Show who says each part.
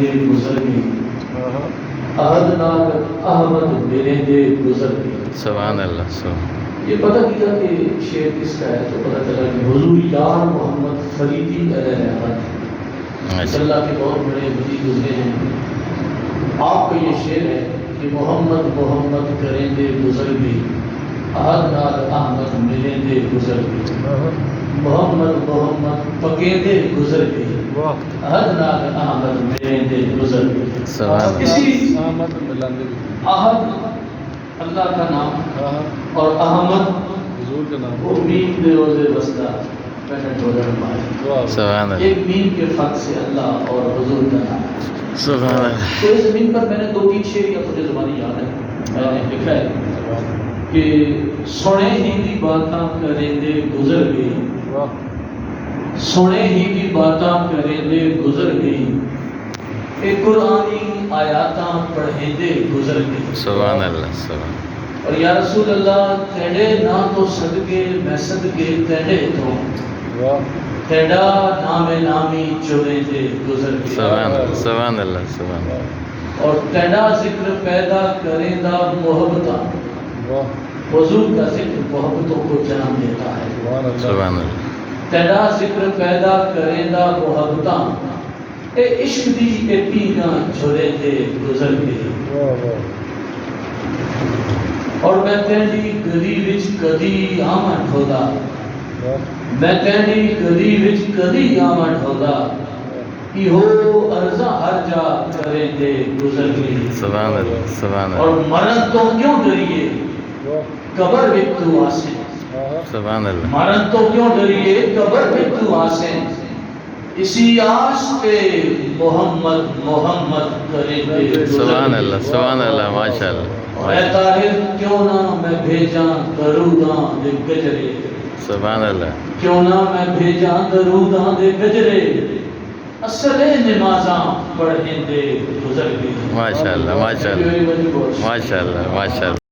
Speaker 1: گزر گئی عہد نال احمد میرے دے گزر گئی۔
Speaker 2: سبحان اللہ سبحان
Speaker 1: یہ پتہ کیا کہ شعر کس کا ہے تو پتہ چلا کہ حضور یار محمد فریدی علیہ رحمت اللہ کے بہت بڑے ولی گزرے ہیں۔ آپ کا یہ شعر ہے کہ محمد محمد کریں دے گزر گئی عہد نال احمد ملے دے گزر گئی، محمد محمد پکے دے گزر گئی عہد نال احمد ملے دے گزر گئی۔
Speaker 2: سبحان
Speaker 1: کسی
Speaker 3: احمد ملاندے
Speaker 1: احد اللہ کا نام اور احمد
Speaker 3: حضور کا نام
Speaker 1: وہ میم دے روزے بستا پینٹ ہو جائے ہمارے
Speaker 2: سبحان اللہ
Speaker 1: ایک میم کے فرق سے اللہ اور حضور کا نام ہے۔
Speaker 2: سبحان اللہ
Speaker 1: تو اس زمین پر میں نے دو تین شعر یا مجھے زبانی یاد ہے، میں نے لکھا ہے کہ سنے ہی دی باتاں کریں دے گزر گئی، سنے ہی دی باتاں کریں دے گزر گئی، اے قرآنی آیاتاں پڑھیں دے گزر گئی۔
Speaker 2: سبحان اللہ سبحان
Speaker 1: اور یا رسول اللہ تیڑے نہ تو صدقے میں صدقے تیڑے تو تیڑا نام نامی چورے دے گزر
Speaker 2: سبحان
Speaker 1: گئی،
Speaker 2: اللہ سبحان اللہ سبحان اللہ
Speaker 1: اور تیڑا ذکر پیدا کریں دا محبتاں، حضور کا ذکر محبتوں کو جنم دیتا ہے۔
Speaker 2: سبحان اللہ
Speaker 1: تیڑا ذکر پیدا کریں دا محبتاں، اے عشق دی اے پینا چھوڑے دے گزر گئی، اور میں تیری گلی وچ کدی آواں ڈھولا، میں تیری گلی وچ کدی آواں ڈھولا، ایہو عرضاں ہر جا کریں دے گزر گئی۔
Speaker 2: سبحان اللہ سبحان
Speaker 1: اور
Speaker 2: اللہ
Speaker 1: مرن تو کیوں ڈریے قبر وچ تو آسے،
Speaker 2: سبحان اللہ
Speaker 1: مرن تو کیوں ڈریے قبر وچ تو آسے، اسی آس پہ محمد محمد کریں دے گزر
Speaker 2: سبحان
Speaker 1: گئی۔
Speaker 2: اللہ سبحان اللہ ماشاء اللہ
Speaker 1: اے طاہر کیوں نہ میں بھیجاں دروداں دے گجرے،
Speaker 2: سبحان اللہ
Speaker 1: کیوں نہ میں بھیجاں دروداں دے گجرے، اصل نمازاں پڑھیں دے گزر گئی۔
Speaker 2: ماشاء اللہ ماشاء اللہ ماشاء اللہ ماشاء اللہ